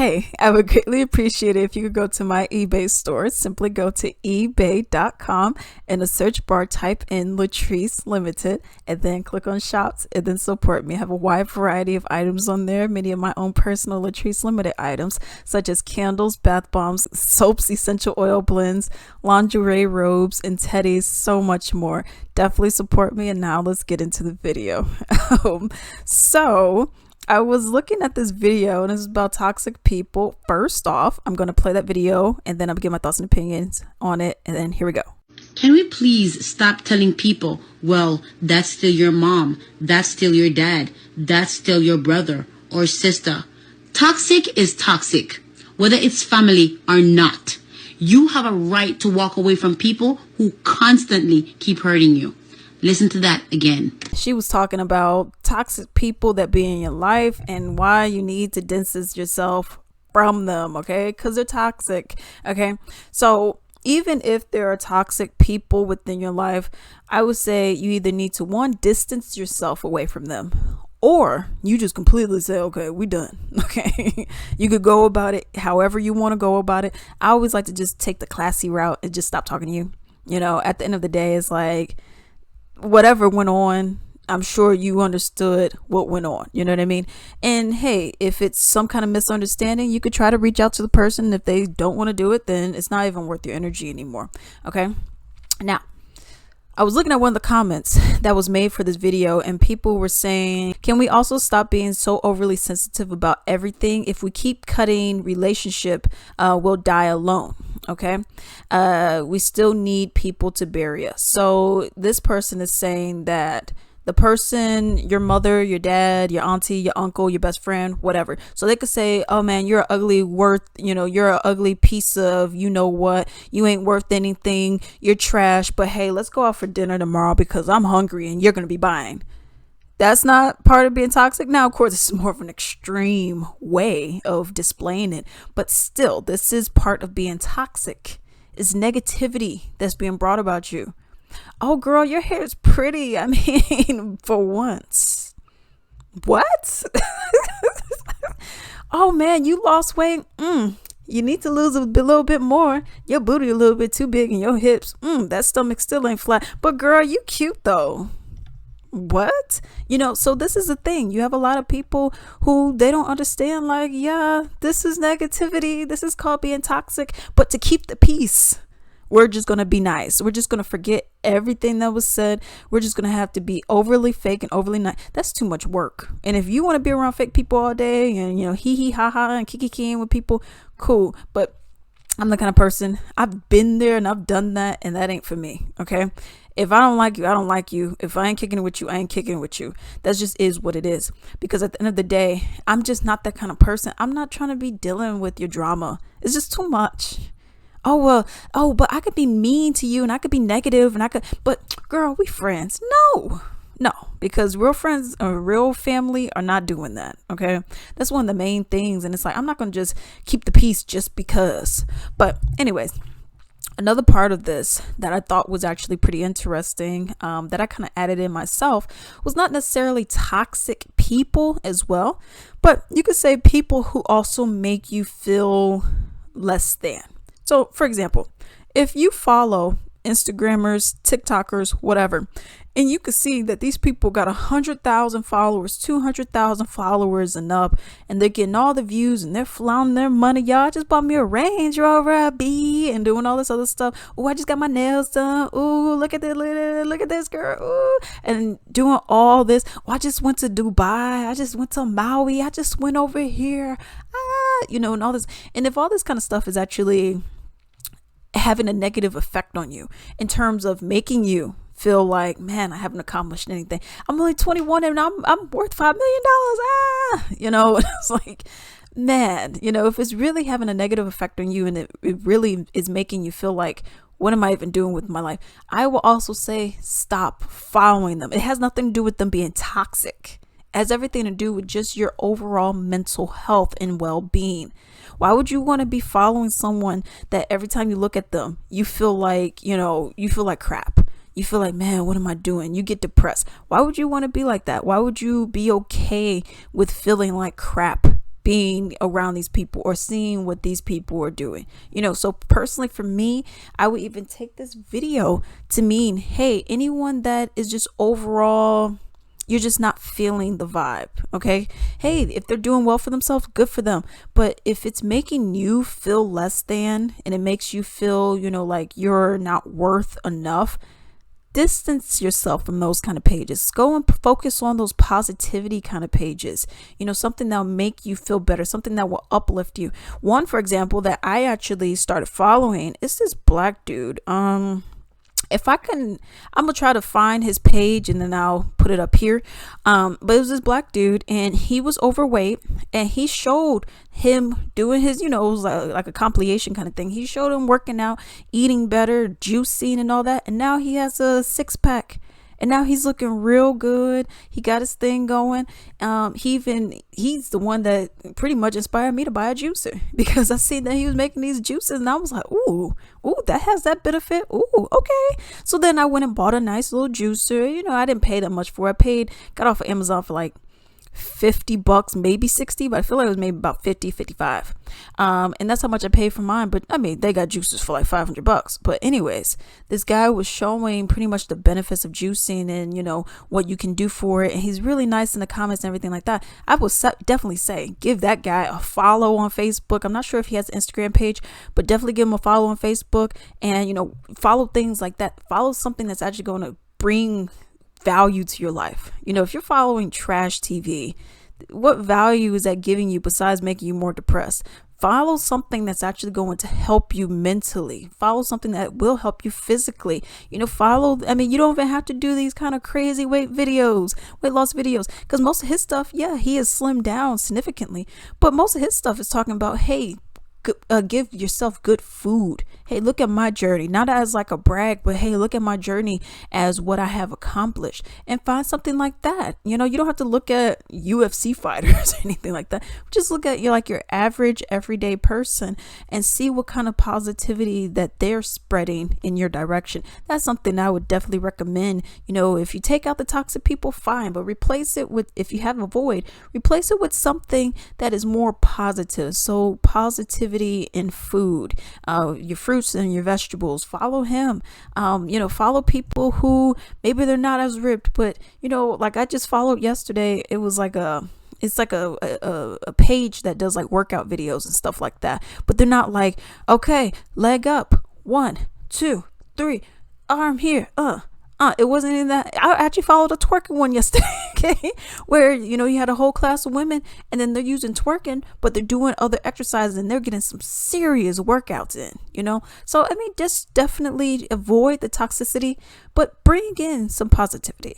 hey, I would greatly appreciate it if you could go to my eBay store. Simply go to ebay.com. In the search bar, type in Latrice Limited and then click on shops and then support me. I have a wide variety of items on there, many of my own personal Latrice Limited items, such as candles, bath bombs, soaps, essential oil blends, lingerie, robes, and teddies, so much more. Definitely support me. And now let's get into the video. So I was looking at this video and it's about toxic people. First off, I'm going to play that video and then I'm going to give my thoughts and opinions on it. And then here we go. Can we please stop telling people, well, that's still your mom, that's still your dad, that's still your brother or sister. Toxic is toxic, whether it's family or not. You have a right to walk away from people who constantly keep hurting you. Listen to that again. She was talking about toxic people that be in your life and why you need to distance yourself from them, okay? Because they're toxic, okay? So even if there are toxic people within your life, I would say you either need to, one, distance yourself away from them, or you just completely say, okay, we done. Okay. You could go about it however you want to go about it. I always like to just take the classy route and just stop talking to you. You know, at the end of the day, it's like whatever went on, I'm sure you understood what went on. You know what I mean? And hey, if it's some kind of misunderstanding, you could try to reach out to the person. If they don't want to do it, then it's not even worth your energy anymore. Okay. Now, I was looking at one of the comments that was made for this video and people were saying, can we also stop being so overly sensitive about everything? If we keep cutting relationship, we'll die alone. Okay. We still need people to bury us. So this person is saying that the person, your mother, your dad, your auntie, your uncle, your best friend, whatever. So they could say, oh man, you're you're an ugly piece of, you know what, you ain't worth anything. You're trash. But hey, let's go out for dinner tomorrow because I'm hungry and you're going to be buying. That's not part of being toxic. Now, of course, this is more of an extreme way of displaying it. But still, this is part of being toxic. It's negativity that's being brought about you. Oh, girl, your hair is pretty. I mean, for once. What? Oh, man, you lost weight. You need to lose a little bit more. Your booty a little bit too big and your hips. That stomach still ain't flat. But, girl, you cute, though. What? You know, so this is the thing. You have a lot of people who they don't understand, like, yeah, this is negativity. This is called being toxic. But to keep the peace, we're just going to be nice. We're just going to forget everything that was said. We're just going to have to be overly fake and overly nice. That's too much work. And if you want to be around fake people all day and, you know, hee hee ha ha and kiki with people, cool. But I'm the kind of person, I've been there and I've done that, and that ain't for me. Okay. If I don't like you, I don't like you. If I ain't kicking it with you, I ain't kicking it with you. That just is what it is. Because at the end of the day, I'm just not that kind of person. I'm not trying to be dealing with your drama. It's just too much. But I could be mean to you and I could be negative and but girl, we friends. No, because real friends or real family are not doing that. Okay. That's one of the main things. And it's like, I'm not going to just keep the peace just because. But anyways, another part of this that I thought was actually pretty interesting, that I kind of added in myself, was not necessarily toxic people as well, but you could say people who also make you feel less than. So, for example, if you follow Instagrammers, TikTokers, whatever, and you can see that these people got 100,000 followers, 200,000 followers and up, and they're getting all the views and they're flaunting their money. Y'all, I just bought me a Range Rover B and doing all this other stuff. Oh, I just got my nails done. Ooh, look at this girl. Ooh, and doing all this. Oh, I just went to Dubai. I just went to Maui. I just went over here. And all this. And if all this kind of stuff is actually having a negative effect on you in terms of making you feel like, man, I haven't accomplished anything. I'm only 21 and I'm worth $5 million. It's like, man, if it's really having a negative effect on you and it really is making you feel like, what am I even doing with my life? I will also say, stop following them. It has nothing to do with them being toxic. It has everything to do with just your overall mental health and well-being. Why would you want to be following someone that every time you look at them, you feel like, you feel like crap? You feel like, man, what am I doing? You get depressed. Why would you want to be like that? Why would you be okay with feeling like crap being around these people or seeing what these people are doing. So personally for me, I would even take this video to mean, hey, anyone that is just overall, you're just not feeling the vibe. Okay. Hey, if they're doing well for themselves, good for them. But if it's making you feel less than, and it makes you feel, like you're not worth enough, distance yourself from those kind of pages. Go and focus on those positivity kind of pages. Something that'll make you feel better, something that will uplift you. One, for example, that I actually started following is this black dude. If I can, I'm gonna try to find his page and then I'll put it up here. But it was this black dude, and he was overweight, and he showed him doing his, it was like a compilation kind of thing. He showed him working out, eating better, juicing and all that, and now he has a 6-pack. And now he's looking real good. He got his thing going. He's the one that pretty much inspired me to buy a juicer, because I seen that he was making these juices and I was like, ooh, that has that benefit. Ooh, okay. So then I went and bought a nice little juicer. I didn't pay that much for it. Got off of Amazon for like $50, maybe 60, but I feel like it was maybe about 50, 55. And that's how much I paid for mine. But I mean, they got juices for like $500. But anyways, this guy was showing pretty much the benefits of juicing and, what you can do for it. And he's really nice in the comments and everything like that. I would definitely say, give that guy a follow on Facebook. I'm not sure if he has an Instagram page, but definitely give him a follow on Facebook and, follow things like that. Follow something that's actually going to bring value to your life. If you're following trash TV, what value is that giving you besides making you more depressed? Follow something that's actually going to help you mentally. Follow something that will help you physically. You don't even have to do these kind of crazy weight loss videos, because most of his stuff, he has slimmed down significantly, but most of his stuff is talking about, hey, give yourself good food. Hey, look at my journey, not as like a brag, but hey, look at my journey as what I have accomplished, and find something like that. You don't have to look at UFC fighters or anything like that. Just look at your average everyday person and see what kind of positivity that they're spreading in your direction. That's something I would definitely recommend. If you take out the toxic people, fine, but replace it with, if you have a void, replace it with something that is more positive. So positivity in food, your fruits and your vegetables. Follow him. Follow people who maybe they're not as ripped, but like I just followed yesterday. It was like it's like a page that does like workout videos and stuff like that, but they're not like, okay, leg up, 1, 2, 3, arm here, it wasn't in that. I actually followed a twerking one yesterday, okay, where you had a whole class of women, and then they're using twerking, but they're doing other exercises and they're getting some serious workouts in. So just definitely avoid the toxicity, but bring in some positivity.